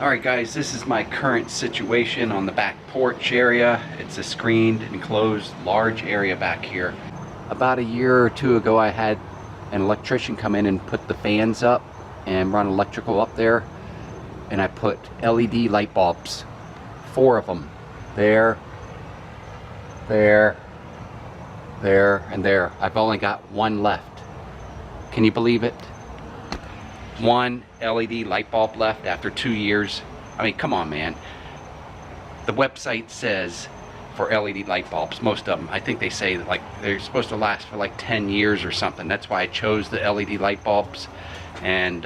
Alright guys, this is my current situation on the back porch area. It's a screened, enclosed, large area back here. About a year or two ago I had an electrician come in and put the fans up and run electrical up there. And I put LED light bulbs, 4 of them. There, there, there, and there. I've only got 1 left. Can you believe it? 1 LED light bulb left after 2 years. I mean, come on, man. The website says for LED light bulbs, most of them, I think they say that like they're supposed to last for like 10 years or something. That's why I chose the LED light bulbs, and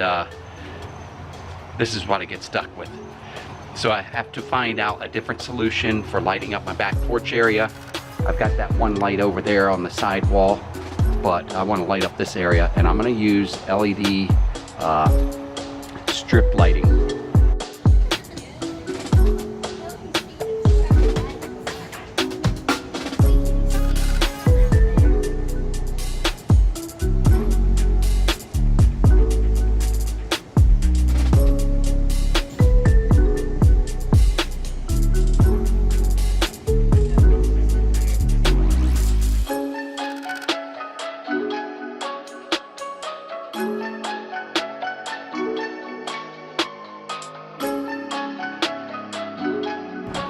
this is what I get stuck with. So I have to find out a different solution for lighting up my back porch area. I've got that 1 light over there on the side wall, but I want to light up this area, and I'm going to use LED strip lighting.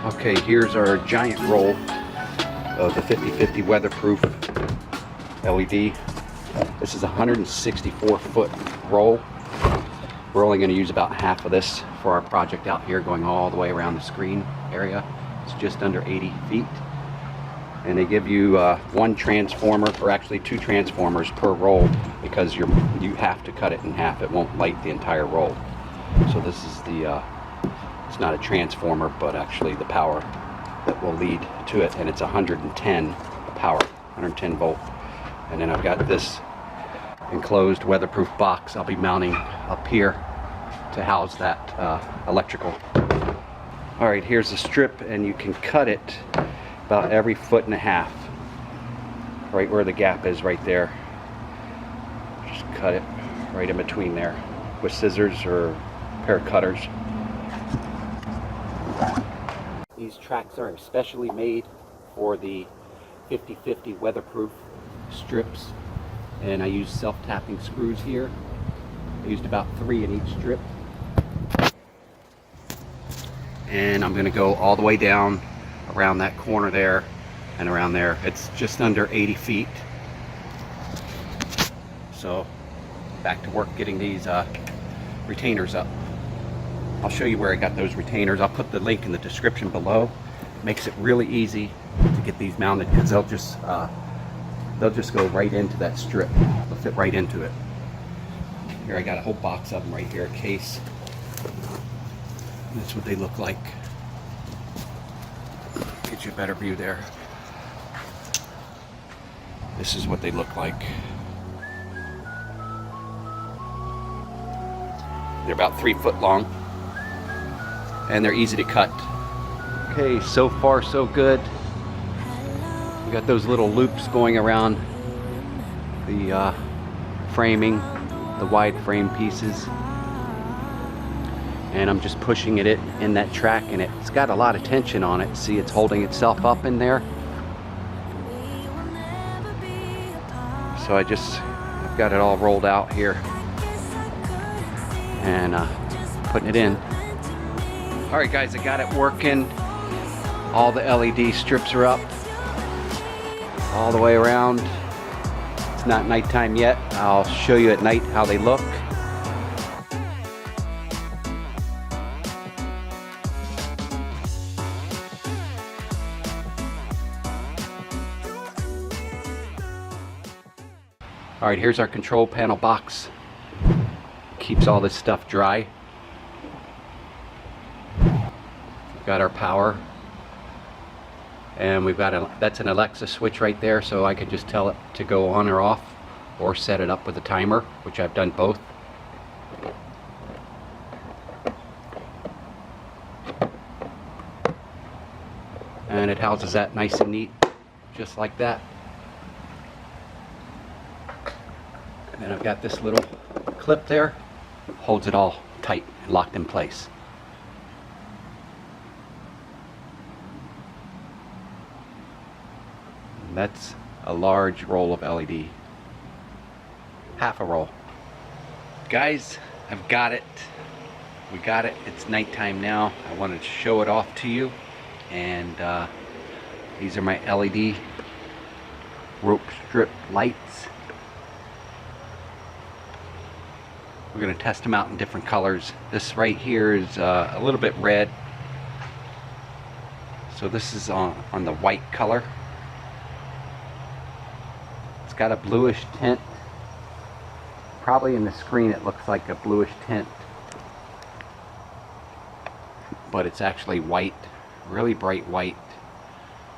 Okay, here's our giant roll of the 50/50 weatherproof LED. This is a 164-foot roll. We're only going to use about half of this for our project out here, going all the way around the screen area. It's just under 80 feet. And they give you 1 transformer, or actually 2 transformers per roll, because you have to cut it in half. It won't light the entire roll. So this is the it's not a transformer, but actually the power that will lead to it, and it's 110 power, 110 volt. And then I've got this enclosed weatherproof box I'll be mounting up here to house that electrical. All right, here's the strip, and you can cut it about every 1.5 feet, right where the gap is right there. Just cut it right in between there with scissors or a pair of cutters. These tracks are especially made for the 50/50 weatherproof strips, and I use self-tapping screws here. I used about 3 in each strip, and I'm going to go all the way down around that corner there and around there. It's just under 80 feet. So back to work getting these retainers up. I'll show you where I got those retainers. I'll put the link in the description below. Makes it really easy to get these mounted, because they'll just go right into that strip. They'll fit right into it. Here I got a whole box of them right here, a case. That's what they look like. Get you a better view there. This is what they look like. They're about 3 foot long, and they're easy to cut. Okay, so far so good. We got those little loops going around the framing, the wide frame pieces, and I'm just pushing it in that track, and it's got a lot of tension on it. See, it's holding itself up in there. So I've got it all rolled out here and putting it in. Alright guys, I got it working. All the LED strips are up all the way around. It's not nighttime yet. I'll show you at night how they look. Alright, here's our control panel box. Keeps all this stuff dry. We've got our power, and we've got that's an Alexa switch right there, so I can just tell it to go on or off, or set it up with a timer, which I've done both. And it houses that nice and neat, just like that. And then I've got this little clip there, holds it all tight and locked in place. That's a large roll of LED. Half a roll. Guys, I've got it. We got it. It's nighttime now. I wanted to show it off to you. And these are my LED rope strip lights. We're going to test them out in different colors. This right here is a little bit red. So this is on the white color. It's got a bluish tint. Probably in the screen it looks like a bluish tint, but it's actually white, really bright white.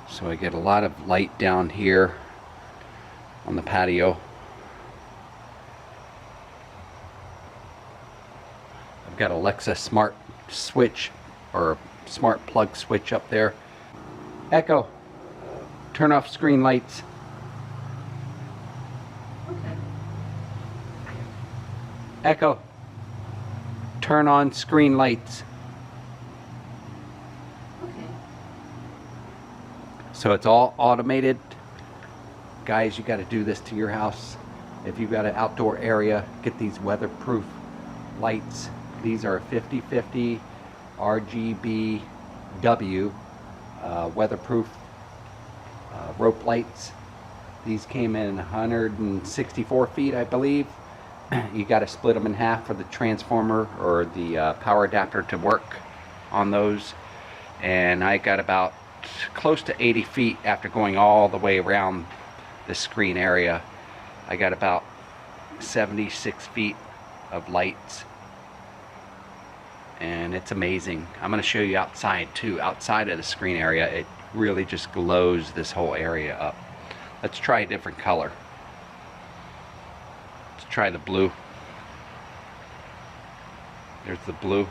So I get a lot of light down here on the patio. I've got Alexa smart switch or smart plug switch up there. Echo, turn off screen lights. Echo, turn on screen lights. Okay. So it's all automated. Guys, you got to do this to your house. If you've got an outdoor area, get these weatherproof lights. These are 50/50 RGB weatherproof rope lights. These came in 164 feet, I believe. You got to split them in half for the transformer or the power adapter to work on those. And I got about close to 80 feet after going all the way around the screen area. I got about 76 feet of lights. And it's amazing. I'm going to show you outside too. Outside of the screen area, it really just glows this whole area up. Let's try a different color. Try the blue. There's the blue.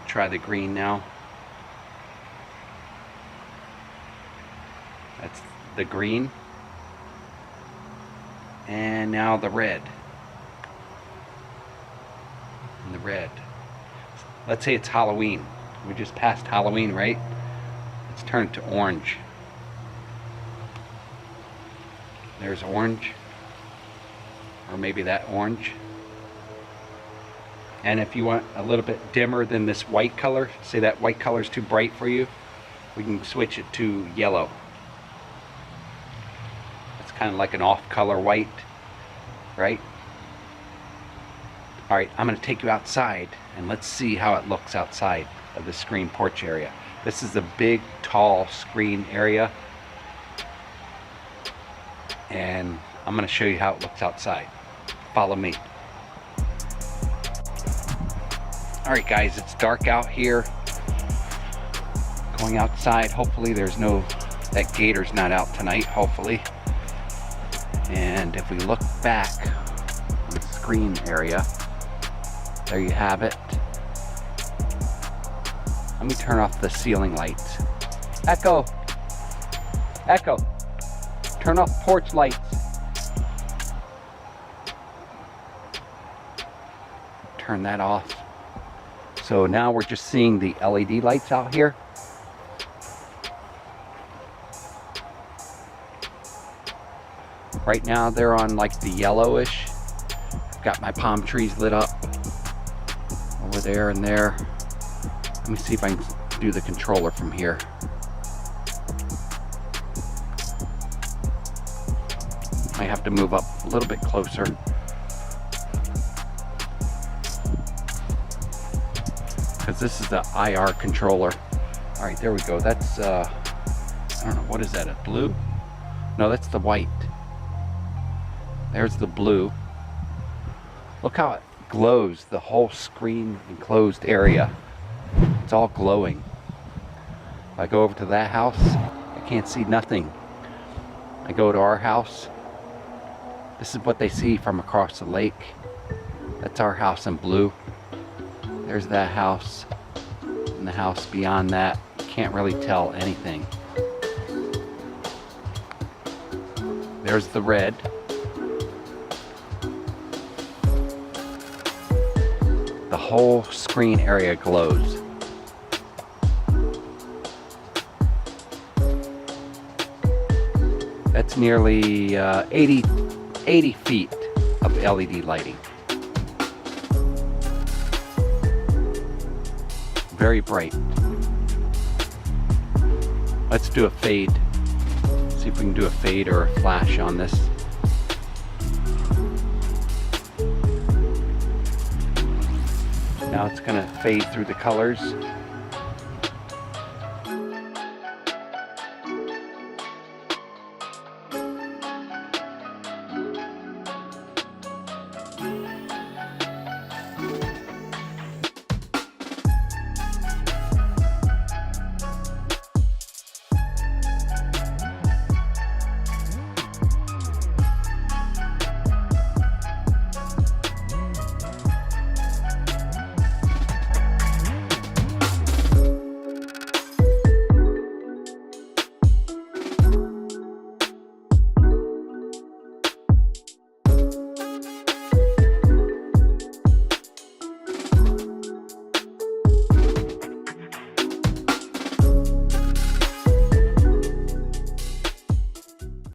Try the green now. That's the green. And now the red. And the red. Let's say it's Halloween. We just passed Halloween, right? Let's turn it to orange. There's orange, or maybe that orange. And if you want a little bit dimmer than this white color, say that white color is too bright for you, we can switch it to yellow. It's kind of like an off color white, right? All right, I'm going to take you outside and let's see how it looks outside of the screen porch area. This is a big, tall screen area. And I'm going to show you how it looks outside. Follow me. Alright guys, it's dark out here. Going outside, hopefully that gator's not out tonight, hopefully. And if we look back on the screen area, there you have it. Let me turn off the ceiling lights. Echo! Echo! Turn off porch lights. Turn that off. So now we're just seeing the LED lights out here. Right now they're on like the yellowish. Got my palm trees lit up over there and there. Let me see if I can do the controller from here. I have to move up a little bit closer. Because this is the IR controller. Alright, there we go. That's, I don't know, what is that, a blue? No, that's the white. There's the blue. Look how it glows, the whole screen enclosed area. It's all glowing. If I go over to that house, I can't see nothing. I go to our house. This is what they see from across the lake. That's our house in blue. There's that house. And the house beyond that, can't really tell anything. There's the red. The whole screen area glows. It's nearly 80 feet of LED lighting. Very bright. Let's do a fade. See if we can do a fade or a flash on this. Now it's going to fade through the colors.